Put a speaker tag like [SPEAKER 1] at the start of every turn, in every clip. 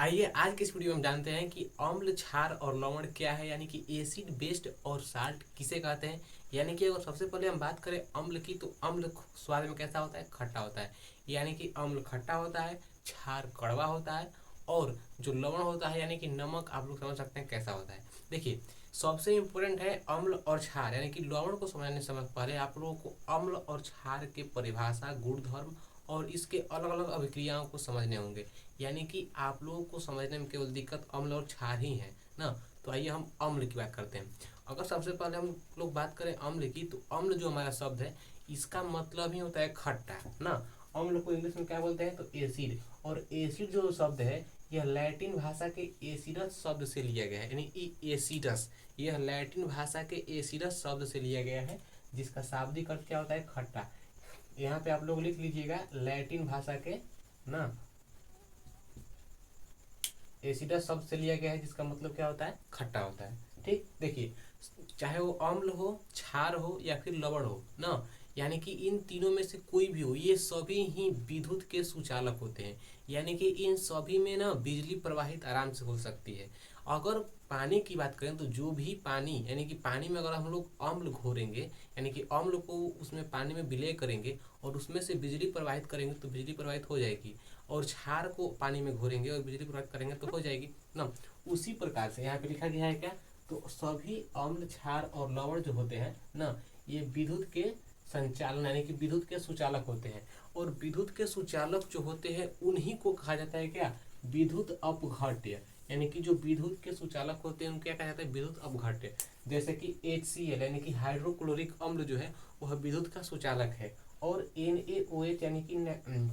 [SPEAKER 1] आइए आज के इस वीडियो में हम जानते हैं कि अम्ल, क्षार और लवण क्या है, यानी कि एसिड, बेस्ड और साल्ट किसे कहते हैं। यानी कि अगर सबसे पहले हम बात करें अम्ल की, तो अम्ल स्वाद में कैसा होता है? खट्टा होता है। यानी कि अम्ल खट्टा होता है, क्षार कड़वा होता है, और जो लवण होता है यानी कि नमक, आप लोग समझ सकते हैं कैसा होता है। देखिए, सबसे इम्पोर्टेंट है अम्ल और क्षार, यानी कि लवण को समझने से पहले आप लोगों को अम्ल और क्षार के परिभाषा, गुणधर्म और इसके अलग अलग अभिक्रियाओं को समझने होंगे। यानी कि आप लोगों को समझने में केवल दिक्कत अम्ल और क्षार ही है ना। तो आइए हम अम्ल की बात करते हैं। अगर सबसे पहले हम लोग बात करें अम्ल की, तो अम्ल जो हमारा शब्द है, इसका मतलब ही होता है खट्टा ना। अम्ल को इंग्लिश में क्या बोलते हैं? तो एसिड। और एसिड जो शब्द है, यह लैटिन भाषा के एसिडस शब्द से लिया गया है, यानी एसिडस, यह लैटिन भाषा के एसिडस शब्द से लिया गया है, जिसका शाब्दिक अर्थ क्या होता है? खट्टा। यहाँ पे आप लोग लिख लीजिएगा, लैटिन भाषा के ना एसिडस शब्द से लिया गया है, जिसका मतलब क्या होता है? खट्टा होता है। ठीक, देखिए, चाहे वो अम्ल हो, क्षार हो या फिर लवण हो ना, यानी कि इन तीनों में से कोई भी हो, ये सभी ही विद्युत के सुचालक होते हैं। यानी कि इन सभी में ना बिजली प्रवाहित आराम से हो सकती है। अगर पानी की बात करें, तो जो भी पानी, यानी कि पानी में अगर हम लोग अम्ल घोरेंगे, यानी कि अम्ल को उसमें पानी में विलय करेंगे और उसमें से बिजली प्रवाहित करेंगे, तो बिजली प्रवाहित हो जाएगी। और क्षार को पानी में घोरेंगे और बिजली प्रवाहित करेंगे तो हो जाएगी ना। उसी प्रकार से यहाँ पे लिखा गया है क्या? तो सभी अम्ल, क्षार और लवण जो होते हैं ना, ये विद्युत के संचालन, यानी कि विद्युत के सुचालक होते हैं। और विद्युत के सुचालक जो होते हैं, उन्हीं को कहा जाता है क्या? विद्युत अपघट्य। यानी कि जो विद्युत के सुचालक होते हैं, उनको क्या कहा जाता है? विद्युत अपघट्य। जैसे कि HCl, यानी कि हाइड्रोक्लोरिक अम्ल जो है, वह विद्युत का सुचालक है। और NaOH, यानी कि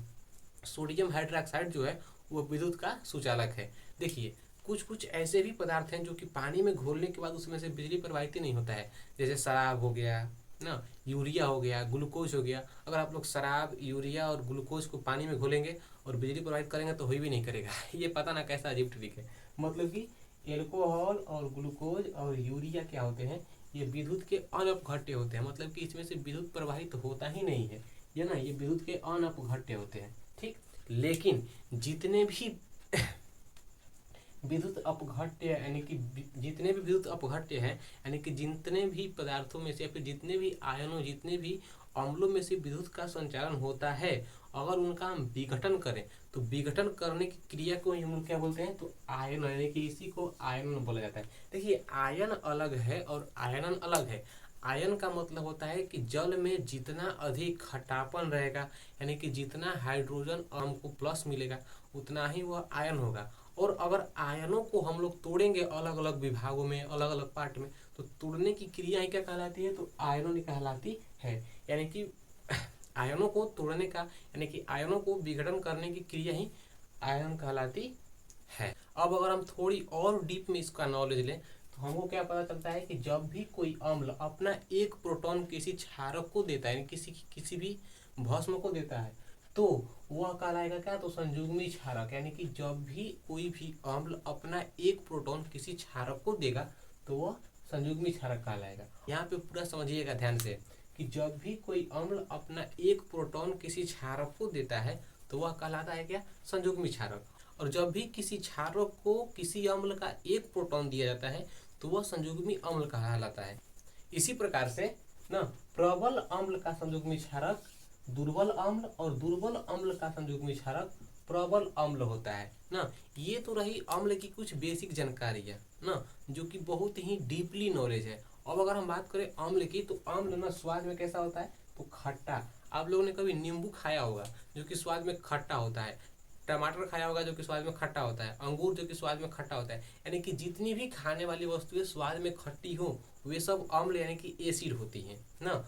[SPEAKER 1] सोडियम हाइड्रोक्साइड जो है, वो विद्युत का सुचालक है। देखिए, कुछ कुछ ऐसे भी पदार्थ हैं जो कि पानी में घोलने के बाद उसमें से बिजली प्रवाहित ही नहीं होता है। जैसे शराब हो गया ना, यूरिया हो गया, ग्लूकोज हो गया। अगर आप लोग शराब, यूरिया और ग्लूकोज को पानी में घोलेंगे और बिजली प्रवाहित करेंगे तो हो भी नहीं करेगा। ये पता ना कैसा अजीब ट्रिक है। मतलब कि एल्कोहल और ग्लूकोज और यूरिया क्या होते हैं? ये विद्युत के अनपघट्य होते हैं। मतलब कि इसमें से विद्युत प्रवाहित होता ही नहीं है, ये ना, ये विद्युत के अनपघट्य होते हैं। ठीक, लेकिन जितने भी विद्युत अपघट्य, यानी कि जितने भी विद्युत अपघट्य हैं, यानी कि जितने भी पदार्थों में से या फिर जितने भी आयनों, जितने भी अम्लों में से विद्युत का संचालन होता है, अगर उनका हम विघटन करें, तो विघटन करने की क्रिया को हम लोग क्या बोलते हैं? तो आयन, यानी कि इसी को आयनन बोला जाता है। देखिए, आयन अलग है और आयनन अलग है। आयन का मतलब होता है कि जल में जितना अधिक खट्टापन रहेगा, यानी कि जितना हाइड्रोजन हमको प्लस मिलेगा, उतना ही वह आयन होगा। और अगर आयनों को हम लोग तोड़ेंगे अलग अलग विभागों में, अलग अलग पार्ट में, तो तोड़ने की क्रिया ही क्या कहलाती है? तो आयनों कहलाती है। यानी कि आयनों को तोड़ने का, यानी कि आयनों को विघटन करने की क्रिया ही आयन कहलाती है। अब अगर हम थोड़ी और डीप में इसका नॉलेज लें, तो हमको क्या पता चलता है कि जब भी कोई अम्ल अपना एक प्रोटॉन किसी क्षारक को देता है, यानी किसी भी भस्म को देता है, तो वह कहलाएगा क्या? तो संयुग्मी क्षारक। यानी कि जब भी कोई भी अम्ल अपना एक प्रोटॉन किसी क्षारक को देगा, तो वह संयुग्मी क्षारक कहलाएगा। यहाँ पे पूरा समझिएगा ध्यान से, कि जब भी कोई अम्ल अपना एक प्रोटॉन किसी क्षारक को देता है, तो वह कहलाता है क्या? संयुग्मी क्षारक। और जब भी किसी क्षारक को किसी अम्ल का एक प्रोटॉन दिया जाता है, तो वह संयुग्मी अम्ल कहलाता है। इसी प्रकार से ना, प्रबल अम्ल का संयुग्मी क्षारक दुर्बल अम्ल, और दुर्बल अम्ल का संयुग्मी क्षारक प्रबल अम्ल होता है ना। ये तो रही अम्ल की कुछ बेसिक जानकारी है ना, जो कि बहुत ही डीपली नॉलेज है। अब अगर हम बात करें अम्ल की, तो अम्ल ना स्वाद में कैसा होता है? तो खट्टा। आप लोगों ने कभी नींबू खाया होगा, जो कि स्वाद में खट्टा होता है। टमाटर खाया होगा, जो कि स्वाद में खट्टा होता है। अंगूर, जो कि स्वाद में खट्टा होता है। यानी कि जितनी भी खाने वाली वस्तुएं स्वाद में खट्टी हो, वे सब अम्ल, यानी कि एसिड होती हैं ना।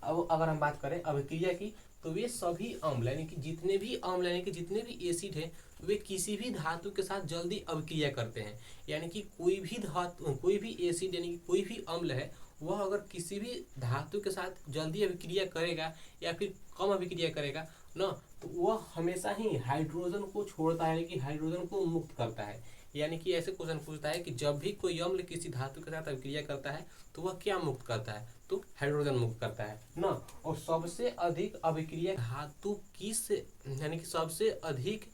[SPEAKER 1] अब अगर हम बात करें अभिक्रिया की, तो वे सभी अम्ल, यानी कि जितने भी अम्ल, यानी कि जितने भी एसिड हैं, वे किसी भी धातु के साथ जल्दी अभिक्रिया करते हैं। यानी कि कोई भी धातु, कोई भी एसिड, यानी कि कोई भी अम्ल है, वह अगर किसी भी धातु के साथ जल्दी अभिक्रिया करेगा या फिर कम अभिक्रिया करेगा ना, तो वह हमेशा ही हाइड्रोजन को छोड़ता है, यानी कि हाइड्रोजन को मुक्त करता है। यानी कि ऐसे क्वेश्चन पूछता है कि जब भी कोई अम्ल किसी धातु के साथ अभिक्रिया करता है, तो वह क्या मुक्त करता है? तो हाइड्रोजन मुक्त करता है ना। और सबसे अधिक अभिक्रिया धातु किस, यानी कि सबसे अधिक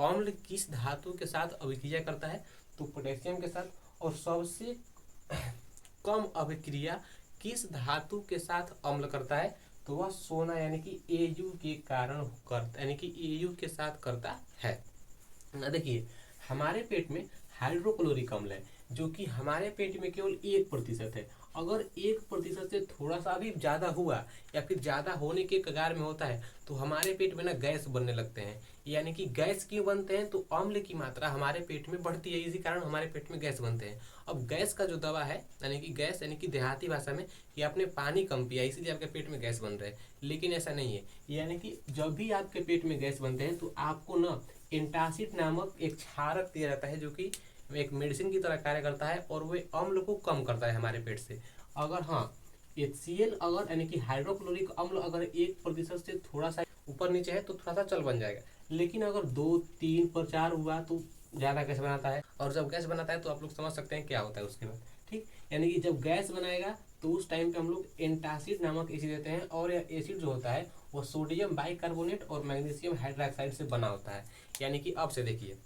[SPEAKER 1] अम्ल किस धातु के साथ अभिक्रिया करता है, तो पोटेशियम के साथ। और सबसे कम अभिक्रिया किस धातु के साथ अम्ल करता है, तो वह सोना यानी कि Au के कारण करता, यानी कि Au के साथ करता है। ना देखिए, हमारे पेट में हाइड्रोक्लोरिक अम्ल है जो कि हमारे पेट में केवल 1% है। अगर 1% से थोड़ा सा भी ज़्यादा हुआ या फिर ज़्यादा होने के कगार में होता है तो हमारे पेट में ना गैस बनने लगते हैं। यानी कि गैस क्यों बनते हैं, तो अम्ल की मात्रा हमारे पेट में बढ़ती है, इसी कारण हमारे पेट में गैस बनते हैं। अब गैस का जो दवा है, यानी कि गैस यानी कि देहाती भाषा में कि आपने पानी कम पिया इसीलिए आपके पेट में गैस बन रहा है, लेकिन ऐसा नहीं है। यानी कि जब भी आपके पेट में गैस बनते हैं तो आपको ना एंटासिड नामक एक क्षारक दिया जाता है जो कि एक मेडिसिन की तरह कार्य करता है और वो अम्ल को कम करता है हमारे पेट से। अगर हाँ HCl अगर यानी कि हाइड्रोक्लोरिक अम्ल अगर 1% से थोड़ा सा ऊपर नीचे है तो थोड़ा सा चल बन जाएगा, लेकिन अगर 2, 3 पर 4 हुआ तो ज़्यादा गैस बनाता है। और जब गैस बनाता है तो आप लोग समझ सकते हैं क्या होता है उसके बाद, ठीक। यानी कि जब गैस बनाएगा तो उस टाइम पे हम लोग एंटासिड नामक एसिड देते हैं, और यह एसिड जो होता है वो सोडियम बाइकार्बोनेट और मैग्नीशियम हाइड्रोक्साइड से बना होता है। यानी कि अब से देखिए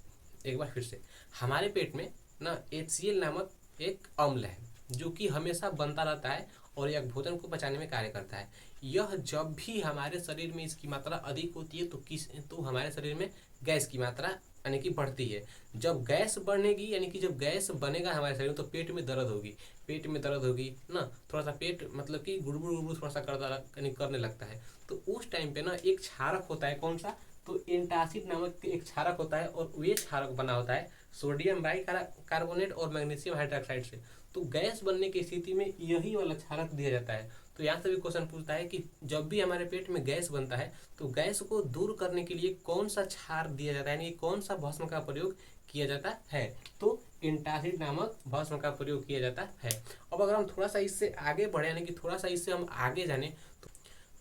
[SPEAKER 1] एक बार फिर से, हमारे पेट में ना HCl नामक एक अम्ल है जो कि हमेशा बनता रहता है और यह भोजन को पचाने में कार्य करता है। यह जब भी हमारे शरीर में इसकी मात्रा अधिक होती है तो हमारे शरीर में गैस की मात्रा यानी कि बढ़ती है। जब गैस बढ़ेगी यानी कि जब गैस बनेगा हमारे शरीर में तो पेट में दर्द होगी, पेट में दर्द होगी ना, थोड़ा सा पेट मतलब कि गुड़गुड़ गुड़गुड़ थोड़ा सा करने लगता है। तो उस टाइम पे ना एक क्षारक होता है, कौन सा, तो एंटासिड नामक एक क्षारक होता है और वे क्षारक बना होता है सोडियम बाइकार्बोनेट और मैग्नीशियम हाइड्रोक्साइड से। तो गैस बनने की स्थिति में यही वाला क्षारक दिया जाता है। तो यहाँ से भी क्वेश्चन पूछता है कि जब भी हमारे पेट में गैस बनता है तो गैस को दूर करने के लिए कौन सा क्षार दिया जाता है, यानी कौन सा भस्म का प्रयोग किया जाता है, तो एंटासिड नामक भस्म का प्रयोग किया जाता है। अब अगर हम थोड़ा सा इससे आगे बढ़े यानी कि थोड़ा सा इससे हम आगे जाने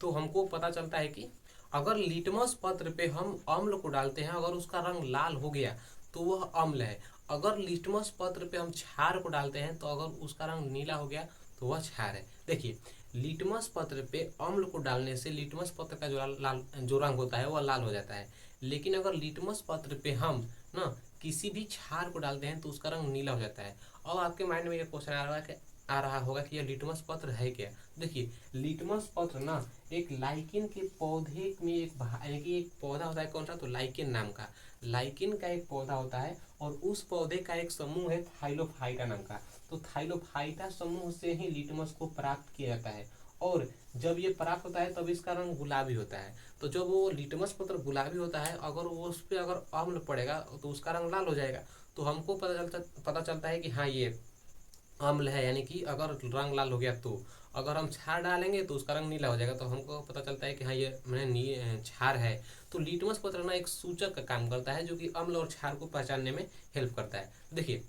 [SPEAKER 1] तो हमको पता चलता है कि अगर लिटमस पत्र पे हम अम्ल को डालते हैं, अगर उसका रंग लाल हो गया तो वह अम्ल है। अगर लिटमस पत्र पे हम क्षार को डालते हैं तो अगर उसका रंग नीला हो गया तो वह क्षार है। देखिए, लिटमस पत्र पे अम्ल को डालने से लिटमस पत्र का जो रंग होता है वह लाल हो जाता है, लेकिन अगर लिटमस पत्र पे हम ना किसी भी क्षार को डालते हैं तो उसका रंग नीला हो जाता है। अब आपके माइंड में ये क्वेश्चन आ रहा होगा कि यह लिटमस पत्र है क्या। देखिए, लिटमस पत्र ना एक लाइकिन के पौधे में यानी कि एक पौधा होता है, कौन सा, तो लाइकिन नाम का, लाइकिन का एक पौधा होता है और उस पौधे का एक समूह है थाइलोफाइटा नाम का। तो थाइलोफाइटा समूह से ही लिटमस को प्राप्त किया जाता है, और जब ये प्राप्त होता है तब इसका रंग गुलाबी होता है। तो जब वो लिटमस पत्र गुलाबी होता है, अगर वो उस पर अगर अम्ल पड़ेगा तो उसका रंग लाल हो जाएगा। तो हमको पता चलता है कि हाँ ये अम्ल है, यानी कि अगर रंग लाल हो गया तो अगर हम क्षार डालेंगे तो उसका रंग नीला हो जाएगा, तो हमको पता चलता है कि हाँ ये मैंने क्षार है। तो लिटमस पत्र ना एक सूचक का काम करता है जो कि अम्ल और क्षार को पहचानने में हेल्प करता है। देखिए,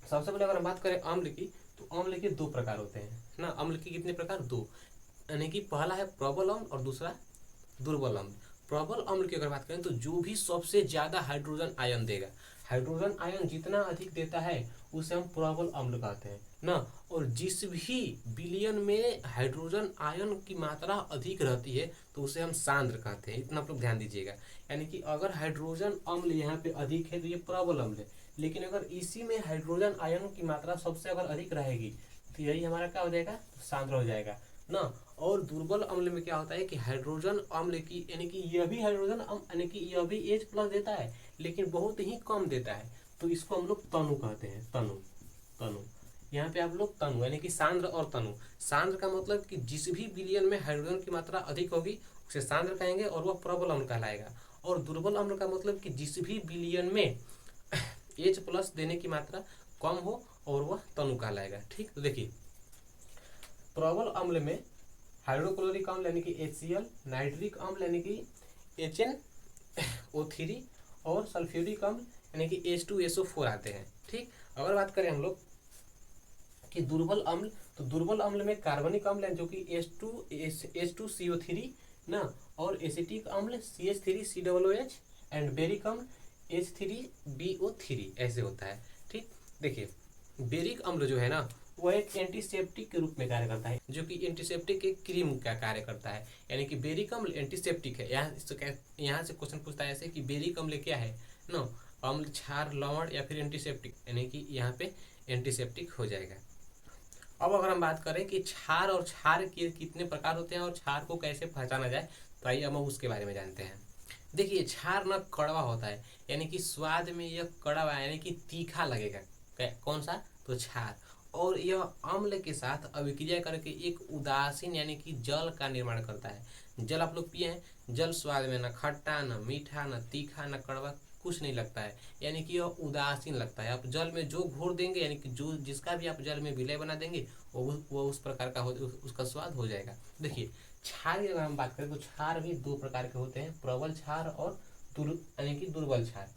[SPEAKER 1] सबसे पहले अगर हम बात करें अम्ल की, तो अम्ल के 2 प्रकार होते हैं ना। अम्ल के कितने प्रकार, 2, यानी कि पहला है प्रबल अम्ल और दूसरा दुर्बल अम्ल। प्रबल अम्ल की अगर बात करें तो जो भी सबसे ज्यादा हाइड्रोजन आयन देगा, हाइड्रोजन आयन जितना अधिक देता है उसे हम प्रबल अम्ल कहते हैं ना। और जिस भी विलयन में हाइड्रोजन आयन की मात्रा अधिक रहती है तो उसे हम सांद्र कहते हैं। इतना आप लोग ध्यान दीजिएगा। यानी कि अगर हाइड्रोजन अम्ल यहाँ पे अधिक है तो ये प्रबल अम्ल है, लेकिन अगर इसी में हाइड्रोजन आयन की मात्रा सबसे अगर अधिक रहेगी तो यही हमारा क्या हो जाएगा, सांद्र हो जाएगा ना। और दुर्बल अम्ल में क्या होता है कि हाइड्रोजन अम्ल की यानी कि यह भी हाइड्रोजन यानी कि यह भी H+ देता है लेकिन बहुत ही कम देता है, तो इसको हम लोग तनु कहते हैं। तनु यहाँ पे आप लोग तनु यानी कि सांद्र और तनु। सांद्र का मतलब कि जिस भी विलयन में हाइड्रोजन की मात्रा अधिक होगी उसे सांद्र कहेंगे और वह प्रबल अम्ल कहलाएगा। और दुर्बल अम्ल का मतलब कि जिस भी विलयन में H+ देने की मात्रा कम हो और वह तनु कहलाएगा। ठीक, तो देखिए, प्रबल अम्ल में हाइड्रोक्लोरिक अम्ल यानी कि HCl, नाइट्रिक अम्ल यानी कि HNO3 और सल्फ्यूरिक अम्ल यानी कि H2SO4 आते हैं। ठीक, अगर बात करें हम लोग कि दुर्बल अम्ल, तो दुर्बल अम्ल में कार्बनिक अम्ल है जो कि H2CO3 ना, और एसिटिक अम्ल CH3COOH एंड बेरिक अम्ल H3BO3 ऐसे होता है। ठीक, देखिए, बेरिक अम्ल जो है ना वो एक एंटीसेप्टिक के रूप में कार्य करता है, जो कि एंटीसेप्टिक एक क्रीम का कार्य करता है। यानी कि बेरिक अम्ल एंटीसेप्टिक है। यहाँ से क्वेश्चन पूछता है ऐसे कि बेरिक अम्ल क्या है, नो, अम्ल, क्षार, लवण या फिर एंटीसेप्टिक, यानी कि यहाँ पे एंटीसेप्टिक हो जाएगा। अब अगर हम बात करें कि क्षार और क्षार के कितने प्रकार होते हैं और क्षार को कैसे पहचाना जाए, तो आइए हम उसके बारे में जानते हैं। देखिए, क्षार ना कड़वा होता है, यानी कि स्वाद में यह कड़वा यानी कि तीखा लगेगा। कौन सा? तो क्षार। और यह अम्ल के साथ अभिक्रिया करके एक उदासीन यानी कि जल का निर्माण करता है। जल आप लोग पिए हैं, जल स्वाद में न खट्टा, न मीठा, न तीखा, न कड़वा, कुछ नहीं लगता है, यानी कि यह उदासीन लगता है। आप जल में जो घोर देंगे, यानी कि जो जिसका भी आप जल में विलय बना देंगे, वो उस प्रकार का उसका स्वाद हो जाएगा। देखिए, क्षार की अगर हम बात करें तो क्षार भी दो प्रकार के होते हैं, प्रबल क्षार और यानी कि दुर्बल क्षार।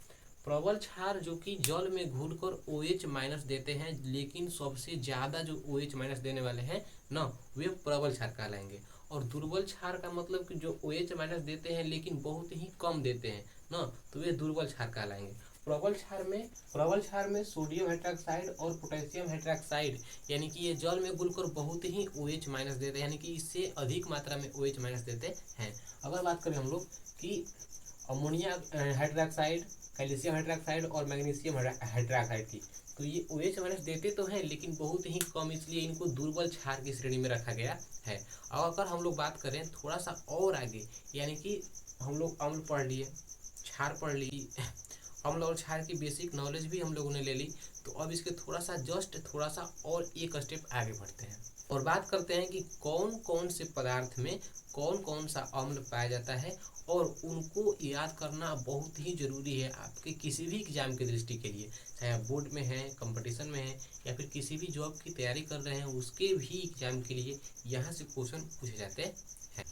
[SPEAKER 1] प्रबल क्षार जो कि जल में घुलकर OH माइनस देते हैं, लेकिन सबसे ज्यादा जो OH माइनस देने वाले हैं ना, वे प्रबल क्षार कहलाएंगे। और दुर्बल क्षार का मतलब कि जो OH माइनस देते हैं लेकिन बहुत ही कम देते हैं ना, तो वे दुर्बल क्षार कहलाएंगे। प्रबल क्षार में सोडियम हाइड्रोक्साइड और पोटेशियम हाइड्रोक्साइड, यानी कि ये जल में घुलकर बहुत ही OH माइनस देते हैं, यानी कि इससे अधिक मात्रा में OH माइनस देते हैं। अगर बात करें हम लोग कि अमोनिया हाइड्रोक्साइड, कैल्शियम हाइड्रोक्साइड और मैग्नीशियम हाइड्रोक्साइड की, तो ये OH माइनस देते तो हैं लेकिन बहुत ही कम, इसलिए इनको दुर्बल क्षार की श्रेणी में रखा गया है। और अगर हम लोग बात करें थोड़ा सा और आगे, यानी कि हम लोग अम्ल पढ़ लिए, क्षार पढ़ ली, अम्ल और क्षार की बेसिक नॉलेज भी हम लोगों ने ले ली, तो अब इसके थोड़ा सा और एक स्टेप आगे बढ़ते हैं और बात करते हैं कि कौन कौन से पदार्थ में कौन कौन सा अम्ल पाया जाता है, और उनको याद करना बहुत ही जरूरी है आपके किसी भी एग्जाम की दृष्टि के लिए, चाहे आप बोर्ड में हैं, कंपटीशन में हैं, या फिर किसी भी जॉब की तैयारी कर रहे हैं उसके भी एग्जाम के लिए यहाँ से क्वेश्चन पूछे जाते हैं।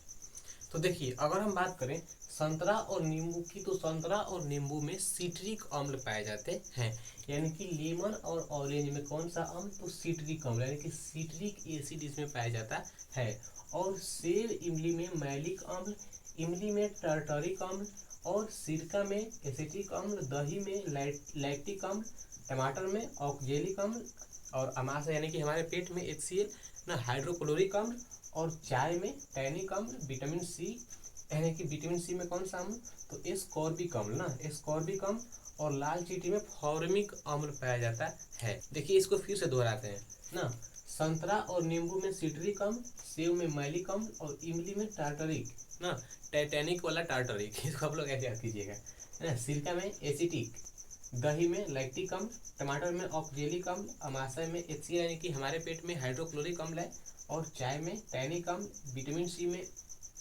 [SPEAKER 1] तो देखिए, अगर हम बात करें संतरा और नींबू की, तो संतरा और नींबू में सिट्रिक अम्ल पाए जाते हैं, यानी कि लेमन और ऑरेंज में कौन सा अम्ल? तो सिट्रिक अम्ल, यानी कि सिट्रिक एसिड इसमें पाया जाता है। और सेब इमली में मैलिक अम्ल, इमली में टार्टरिक अम्ल, और सिरका में एसिटिक अम्ल, दही में लैक्टिक अम्ल, टमाटर में ऑक्जेलिक अम्ल, और अमाशय यानी कि हमारे पेट में HCl ना हाइड्रोक्लोरिक अम्ल, और चाय में टैनिक अम्ल, विटामिन सी, यानी कि विटामिन सी में कौन सा अम्ल? तो एस्कॉर्बिक अम्ल ना, एस्कॉर्बिक अम्ल, और लाल चींटी में फॉर्मिक अम्ल पाया जाता है। देखिए, इसको फिर से दोहराते हैं ना, संतरा और नींबू में सिट्रिक अम्ल, सेब में मैलिक अम्ल, और इमली में टार्टरिक ना, टाइटैनिक वाला टार्टरिक, इसको आप लोग ऐसे याद कीजिएगा ना, सिरका में एसिटिक, दही में लैक्टिक अम्ल, टमाटर में ऑक्जेलिक अम्ल, अमाशय में HCl यानी कि हमारे पेट में हाइड्रोक्लोरिक अम्ल है, और चाय में टैनिक अम्ल, विटामिन सी में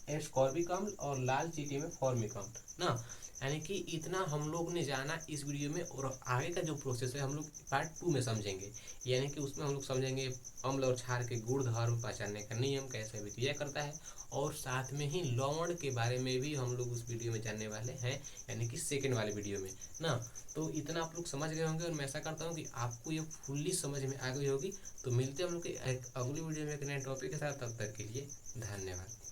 [SPEAKER 1] एस्कॉर्बिक अम्ल, और लाल चींटी में फॉर्मिक अम्ल ना। यानी कि इतना हम लोग ने जाना इस वीडियो में, और आगे का जो प्रोसेस है हम लोग पार्ट 2 में समझेंगे, यानी कि उसमें हम लोग समझेंगे अम्ल और क्षार के गुण धर्म, पहचानने का नियम, कैसे अभिक्रिया करता है, और साथ में ही लवण के बारे में भी हम लोग उस वीडियो में जानने वाले हैं, यानी कि सेकेंड वाले वीडियो में ना। तो इतना आप लोग समझ गए होंगे, और मैं ऐसा करता हूँ कि आपको ये फुल्ली समझ में आ गई होगी। तो मिलते हैं हम लोग के अगली वीडियो में एक नए टॉपिक के साथ, तब तक के लिए धन्यवाद।